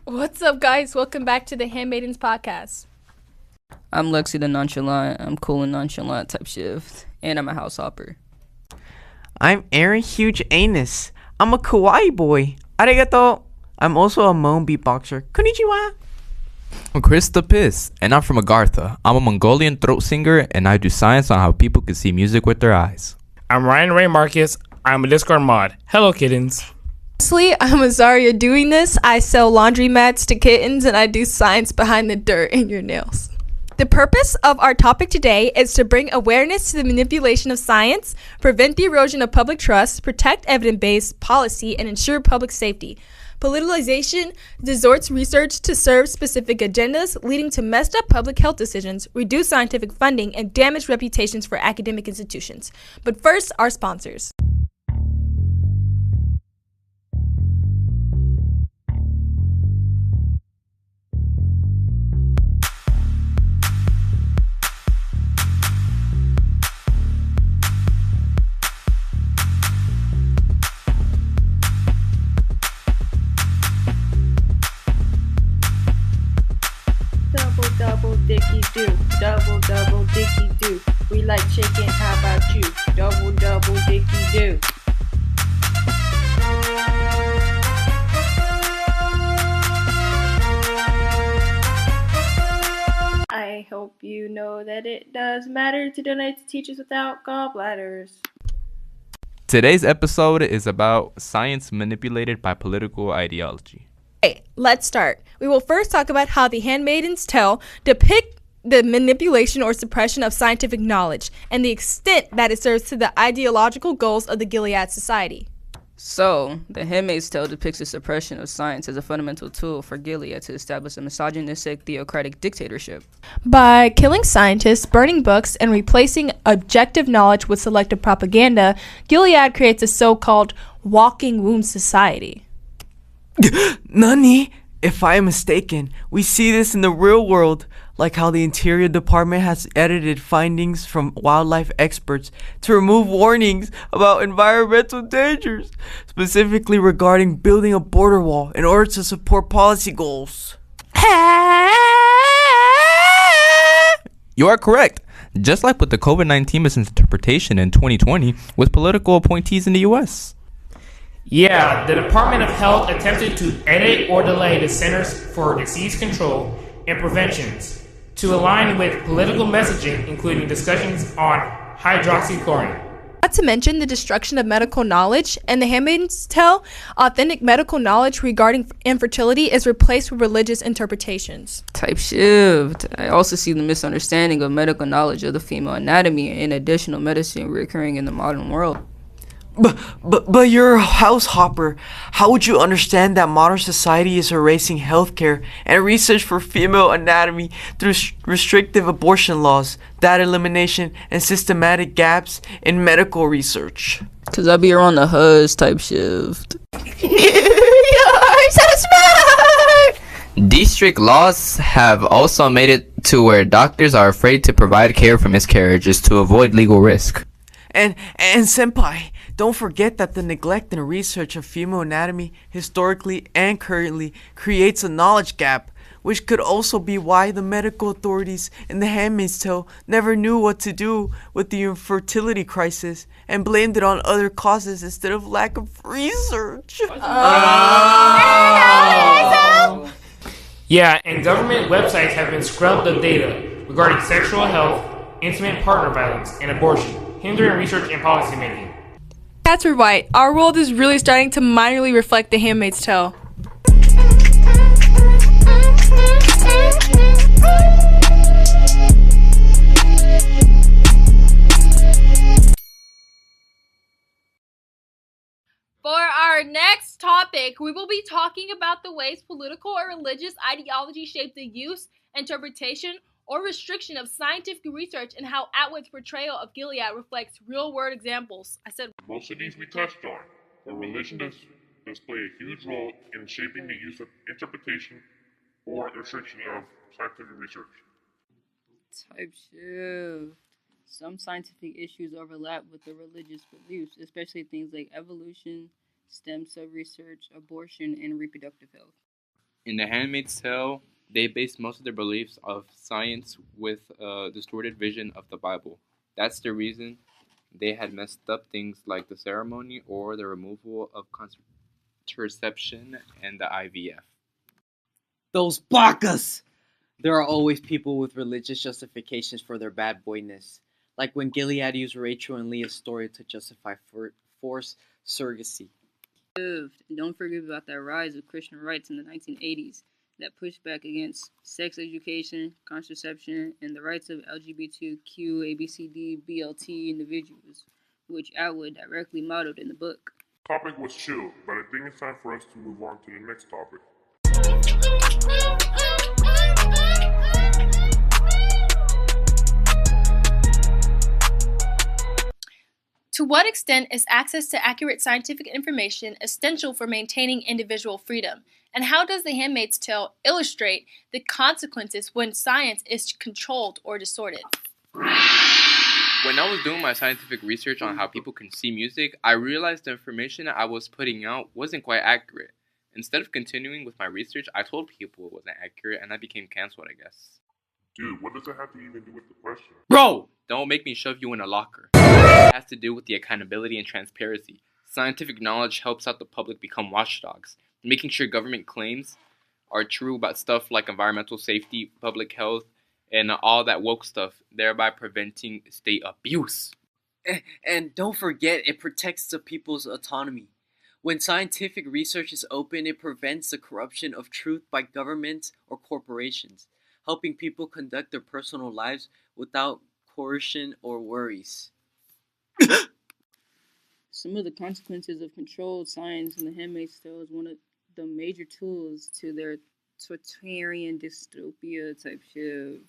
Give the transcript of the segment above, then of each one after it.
What's up, guys? Welcome back to the Handmaidens podcast. I'm Lexi the Nonchalant. I'm cool and nonchalant type shift. And I'm a house hopper. I'm Aaron Huge Anus. I'm a kawaii boy. Arigato. I'm also a moan beatboxer. Konnichiwa. I'm Chris the Piss, and I'm from Agartha. I'm a Mongolian throat singer, and I do science on how people can see music with their eyes. I'm Ryan Ray Marcus. I'm a Discord mod. Hello, kittens. Honestly, I'm Azaria doing this. I sell laundry mats to kittens and I do science behind the dirt in your nails. The purpose of our topic today is to bring awareness to the manipulation of science, prevent the erosion of public trust, protect evidence-based policy, and ensure public safety. Politicalization distorts research to serve specific agendas, leading to messed up public health decisions, reduced scientific funding, and damaged reputations for academic institutions. But first, our sponsors. Double dicky do, double dicky do. We like chicken, how about you? Double dicky do. I hope you know that it does matter to donate to teachers without gallbladders. Today's episode is about science manipulated by political ideology. Okay, let's start. We will first talk about how The Handmaid's Tale depict the manipulation or suppression of scientific knowledge and the extent that it serves to the ideological goals of the Gilead Society. So, The Handmaid's Tale depicts the suppression of science as a fundamental tool for Gilead to establish a misogynistic theocratic dictatorship. By killing scientists, burning books, and replacing objective knowledge with selective propaganda, Gilead creates a so-called walking womb society. Nani? If I am mistaken, we see this in the real world, like how the Interior Department has edited findings from wildlife experts to remove warnings about environmental dangers, specifically regarding building a border wall in order to support policy goals. You are correct. Just like with the COVID-19 misinterpretation in 2020 with political appointees in the U.S. Yeah, the Department of Health attempted to edit or delay the Centers for Disease Control and Preventions to align with political messaging, including discussions on hydroxychloroquine. Not to mention the destruction of medical knowledge, and The Handmaid's Tale, authentic medical knowledge regarding infertility is replaced with religious interpretations. Type shift. I also see the misunderstanding of medical knowledge of the female anatomy and additional medicine recurring in the modern world. But you're a house hopper. How would you understand that modern society is erasing healthcare and research for female anatomy through restrictive abortion laws, data elimination, and systematic gaps in medical research? Cause I be around the huzz type shift. You're so smart! These strict laws have also made it to where doctors are afraid to provide care for miscarriages to avoid legal risk. And senpai, don't forget that the neglect and research of female anatomy historically and currently creates a knowledge gap, which could also be why the medical authorities in The Handmaid's Tale never knew what to do with the infertility crisis and blamed it on other causes instead of lack of research. Yeah, and government websites have been scrubbed of data regarding sexual health, intimate partner violence, and abortion, hindering research and policymaking. Cats are right. Our world is really starting to minorly reflect The Handmaid's Tale. For our next topic, we will be talking about the ways political or religious ideology shape the use, interpretation, or restriction of scientific research and how Atwood's portrayal of Gilead reflects real-world examples. Most of these we touched on, but religion does play a huge role in shaping the use of interpretation or restriction of scientific research. Type shift. Some scientific issues overlap with the religious beliefs, especially things like evolution, stem cell research, abortion, and reproductive health. In The Handmaid's Tale, they base most of their beliefs of science with a distorted vision of the Bible. That's the reason they had messed up things like the ceremony or the removal of contraception and the IVF. Those bacas! There are always people with religious justifications for their bad boyness, like when Gilead used Rachel and Leah's story to justify forced surrogacy. And don't forget about that rise of Christian rights in the 1980s that pushed back against sex education, contraception, and the rights of LGBTQ, ABCD, BLT individuals, which Atwood directly modeled in the book. Topic was chill, but I think it's time for us to move on to the next topic. To what extent is access to accurate scientific information essential for maintaining individual freedom? And how does The Handmaid's Tale illustrate the consequences when science is controlled or distorted? When I was doing my scientific research on how people can see music, I realized the information I was putting out wasn't quite accurate. Instead of continuing with my research, I told people it wasn't accurate and I became canceled, I guess. Dude, what does that have to even do with the question? Bro! Don't make me shove you in a locker. It has to do with the accountability and transparency. Scientific knowledge helps out the public become watchdogs, making sure government claims are true about stuff like environmental safety, public health, and all that woke stuff, thereby preventing state abuse. And don't forget, it protects the people's autonomy. When scientific research is open, it prevents the corruption of truth by governments or corporations, helping people conduct their personal lives without coercion or worries. Some of the consequences of controlled science in The Handmaid's Tale is one of the major tools to their totalitarian dystopia type shift.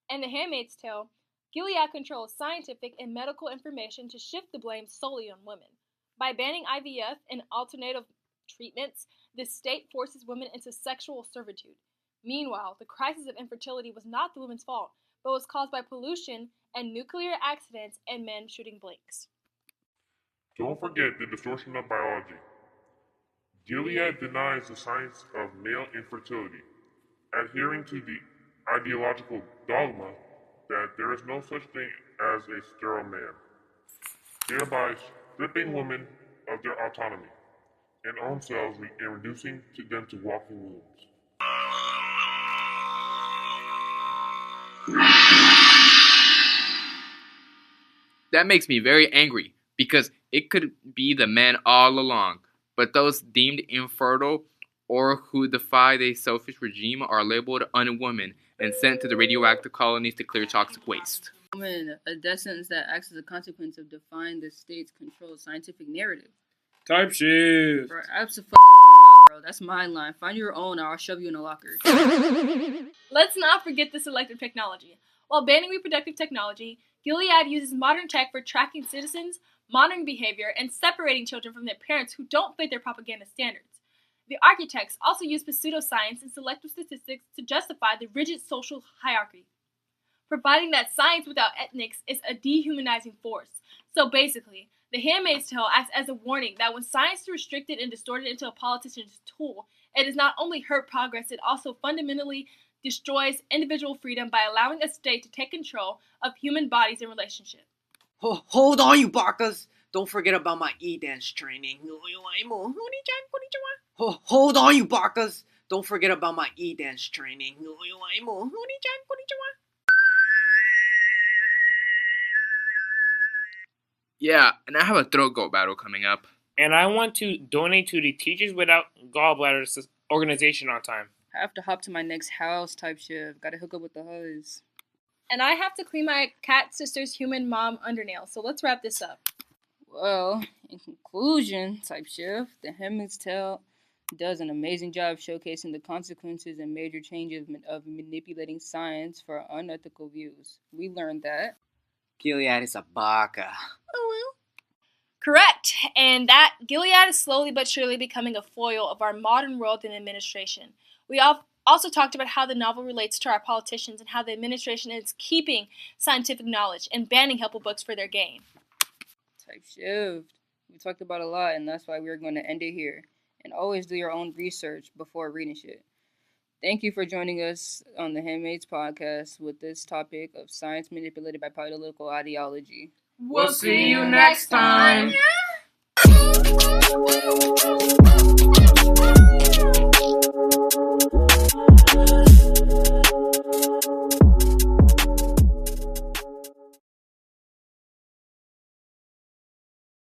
In The Handmaid's Tale, Gilead controls scientific and medical information to shift the blame solely on women. By banning IVF and alternative treatments, the state forces women into sexual servitude. Meanwhile, the crisis of infertility was not the woman's fault, but was caused by pollution and nuclear accidents and men shooting blanks. Don't forget the distortion of biology. Gilead denies the science of male infertility, adhering to the ideological dogma that there is no such thing as a sterile man, thereby stripping women of their autonomy and own selves and reducing them to walking wombs. That makes me very angry, because it could be the men all along, but those deemed infertile or who defy the selfish regime are labeled unwomen and sent to the radioactive colonies to clear toxic waste. Woman, a death sentence that acts as a consequence of defying the state's controlled scientific narrative. Type shit. Bro, absolutely not, bro. That's my line. Find your own or I'll shove you in a locker. Let's not forget the selective technology. While banning reproductive technology, Gilead uses modern tech for tracking citizens, monitoring behavior, and separating children from their parents who don't fit their propaganda standards. The architects also use pseudoscience and selective statistics to justify the rigid social hierarchy, providing that science without ethics is a dehumanizing force. So basically, The Handmaid's Tale acts as a warning that when science is restricted and distorted into a politician's tool, it does not only hurt progress, it also fundamentally destroys individual freedom by allowing a state to take control of human bodies and relationships. Hold on, you bacas! Don't forget about my E-dance training. Hold on, you bacas! Don't forget about my E-dance training. Yeah, and I have a throat goat battle coming up. And I want to donate to the Teachers Without Gallbladders organization on time. I have to hop to my next house type shift. Gotta hook up with the huzz. And I have to clean my cat sister's human mom undernails, so let's wrap this up. Well, in conclusion, type shift, The Handmaid's Tale does an amazing job showcasing the consequences and major changes of manipulating science for unethical views. We learned that Gilead is a baka. Correct, and that Gilead is slowly but surely becoming a foil of our modern world and administration. We also talked about how the novel relates to our politicians and how the administration is keeping scientific knowledge and banning helpful books for their gain. type shift. We talked about a lot, and that's why we're going to end it here. and always do your own research before reading shit. Thank you for joining us on the Handmaids podcast with this topic of science manipulated by political ideology. We'll see you next time.